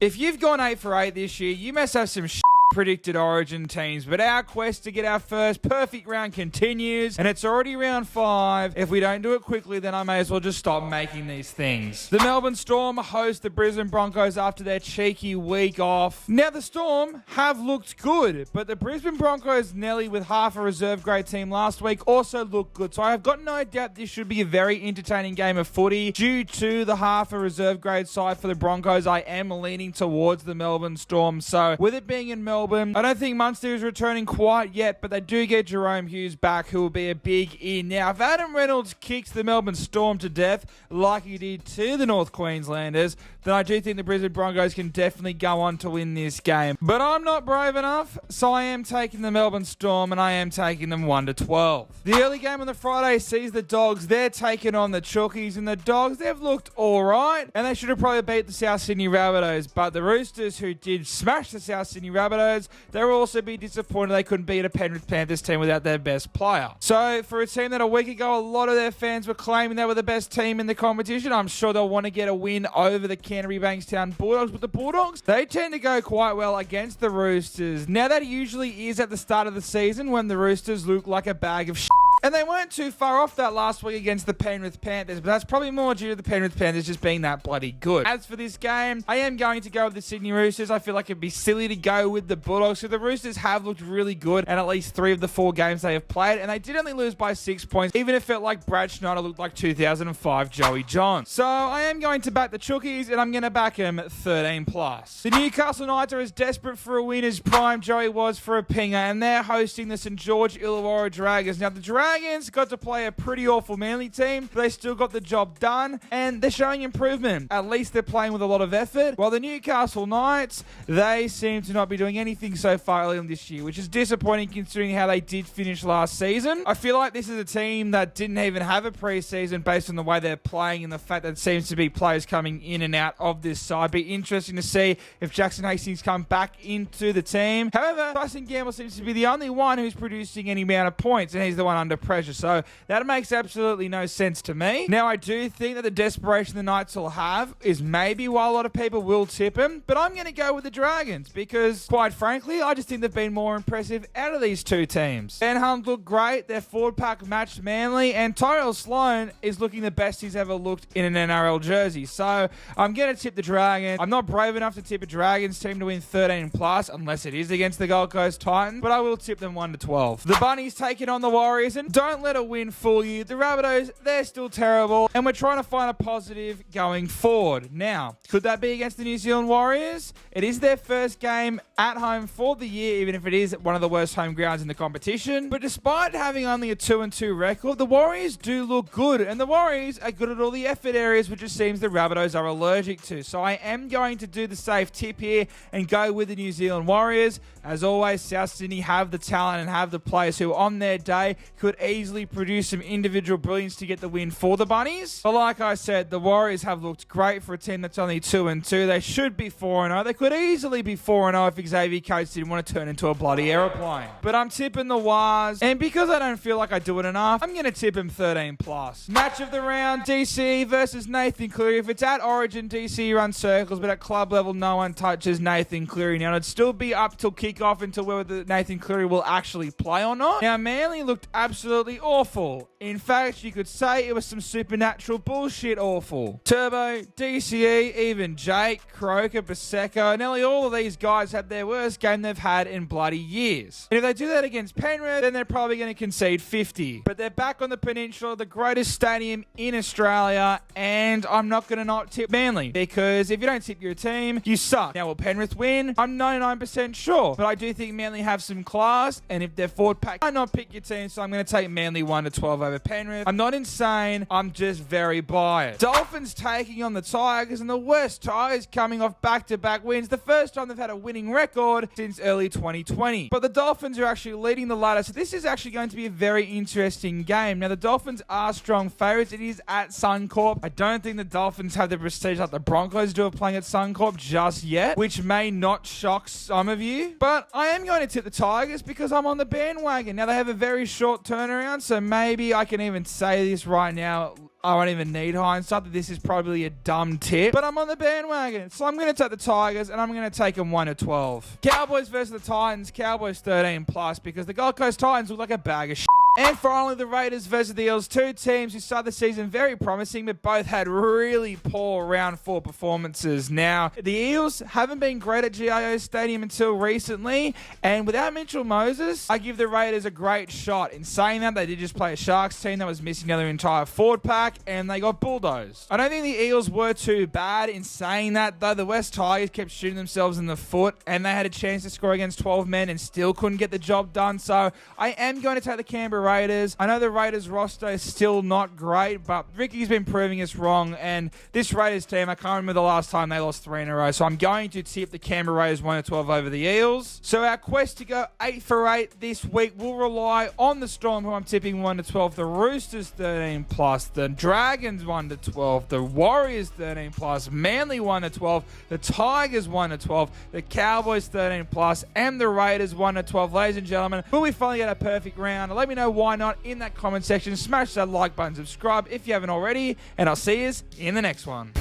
If you've gone 8 for 8 this year, you must have some predicted Origin teams, but our quest to get our first perfect round continues, and it's already round 5. If we don't do it quickly, then I may as well just stop making these things. The Melbourne Storm host the Brisbane Broncos after their cheeky week off. Now, the Storm have looked good, but the Brisbane Broncos, Nelly, with half a reserve grade team last week, also looked good. So I have got no doubt this should be a very entertaining game of footy. Due to the half a reserve grade side for the Broncos, I am leaning towards the Melbourne Storm. So with it being in Melbourne, I don't think Munster is returning quite yet, but they do get Jerome Hughes back, who will be a big in. Now, if Adam Reynolds kicks the Melbourne Storm to death, like he did to the North Queenslanders, then I do think the Brisbane Broncos can definitely go on to win this game. But I'm not brave enough, so I am taking the Melbourne Storm, and I am taking them 1-12. The early game on the Friday sees the Dogs. They're taking on the Chookies, and the Dogs, they've looked all right, and they should have probably beat the South Sydney Rabbitohs. But the Roosters, who did smash the South Sydney Rabbitohs, they'll also be disappointed they couldn't beat a Penrith Panthers team without their best player. So for a team that a week ago a lot of their fans were claiming they were the best team in the competition, I'm sure they'll want to get a win over the Canterbury Bankstown Bulldogs. But the Bulldogs, they tend to go quite well against the Roosters. Now, that usually is at the start of the season when the Roosters look like a bag of shit. And they weren't too far off that last week against the Penrith Panthers, but that's probably more due to the Penrith Panthers just being that bloody good. As for this game, I am going to go with the Sydney Roosters. I feel like it'd be silly to go with the Bulldogs, so the Roosters have looked really good in at least 3 of the 4 games they have played, and they did only lose by 6 points, even if it felt like Brad Schneider looked like 2005 Joey Johns. So I am going to back the Chookies, and I'm going to back them 13+. The Newcastle Knights are as desperate for a win as Prime Joey was for a pinger, and they're hosting the St. George Illawarra Dragons. Now, the Dragons got to play a pretty awful Manly team, but they still got the job done, and they're showing improvement. At least they're playing with a lot of effort, while the Newcastle Knights, they seem to not be doing anything so far early on this year, which is disappointing considering how they did finish last season. I feel like this is a team that didn't even have a preseason based on the way they're playing and the fact that it seems to be players coming in and out of this side. Be interesting to see if Jackson Hastings come back into the team. However, Tyson Gamble seems to be the only one who's producing any amount of points, and he's the one under pressure. So that makes absolutely no sense to me. Now, I do think that the desperation the Knights will have is maybe why a lot of people will tip him, but I'm going to go with the Dragons because, quite frankly, I just think they've been more impressive out of these two teams. Ben Hunt looked great. Their forward pack matched Manly, and Tyrell Sloan is looking the best he's ever looked in an NRL jersey. So I'm going to tip the Dragons. I'm not brave enough to tip a Dragons team to win 13+, unless it is against the Gold Coast Titans, but I will tip them 1-12. The Bunnies taking on the Warriors, and don't let a win fool you. The Rabbitohs, they're still terrible, and we're trying to find a positive going forward. Now, could that be against the New Zealand Warriors? It is their first game at home for the year, even if it is one of the worst home grounds in the competition. But despite having only a 2-2 record, the Warriors do look good, and the Warriors are good at all the effort areas, which it seems the Rabbitohs are allergic to. So I am going to do the safe tip here and go with the New Zealand Warriors. As always, South Sydney have the talent and have the players who on their day could easily produce some individual brilliance to get the win for the Bunnies. But like I said, the Warriors have looked great for a team that's only 2-2. They should be 4-0. They could easily be 4-0 if Xavier Coates didn't want to turn into a bloody aeroplane. But I'm tipping the Wars, and because I don't feel like I do it enough, I'm going to tip him 13+. Match of the round, DCE versus Nathan Cleary. If it's at Origin, DCE runs circles, but at club level, no one touches Nathan Cleary. Now, it'd still be up till kickoff until whether Nathan Cleary will actually play or not. Now, Manly looked absolutely awful. In fact, you could say it was some supernatural bullshit awful. Turbo, DCE, even Jake, Croker, Pasecco, nearly all of these guys had their worst game they've had in bloody years. And if they do that against Penrith, then they're probably going to concede 50. But they're back on the peninsula, the greatest stadium in Australia, and I'm not going to not tip Manly, because if you don't tip your team, you suck. Now, will Penrith win? I'm 99% sure, but I do think Manly have some class, and if they're forward pack, I not pick your team, so I'm going to take Manly 1-12 over Penrith. I'm not insane, I'm just very biased. Dolphins taking on the Tigers, and the worst Tigers coming off back-to-back wins, the first time they've had a winning record since early 2020. But the Dolphins are actually leading the ladder, so this is actually going to be a very interesting game. Now, the Dolphins are strong favourites. It is at Suncorp. I don't think the Dolphins have the prestige like the Broncos do of playing at Suncorp just yet, which may not shock some of you. But I am going to tip the Tigers because I'm on the bandwagon. Now, they have a very short turnaround, so maybe I can even say this right now I won't even need hindsight that this is probably a dumb tip, but I'm on the bandwagon. So I'm going to take the Tigers, and I'm going to take them 1-12. Cowboys versus the Titans. Cowboys 13 plus, because the Gold Coast Titans look like a bag of shit. And finally, the Raiders versus the Eels. Two teams who started the season very promising, but both had really poor round 4 performances. Now, the Eels haven't been great at GIO Stadium until recently, and without Mitchell Moses, I give the Raiders a great shot. In saying that, they did just play a Sharks team that was missing their entire forward pack, and they got bulldozed. I don't think the Eels were too bad. In saying that, though, the West Tigers kept shooting themselves in the foot, and they had a chance to score against 12 men and still couldn't get the job done. So I am going to take the Canberra Raiders. I know the Raiders roster is still not great, but Ricky's been proving us wrong, and this Raiders team, I can't remember the last time they lost 3 in a row, so I'm going to tip the Canberra Raiders 1-12 over the Eels. So our quest to go 8 for 8 this week will rely on the Storm, who I'm tipping 1-12, the Roosters 13 plus, the Dragons 1-12, the Warriors 13 plus, Manly 1-12, the Tigers 1-12, the Cowboys 13 plus, and the Raiders 1-12. Ladies and gentlemen, will we finally get a perfect round? Let me know why not in that comment section. Smash that like button, subscribe if you haven't already, and I'll see you in the next one.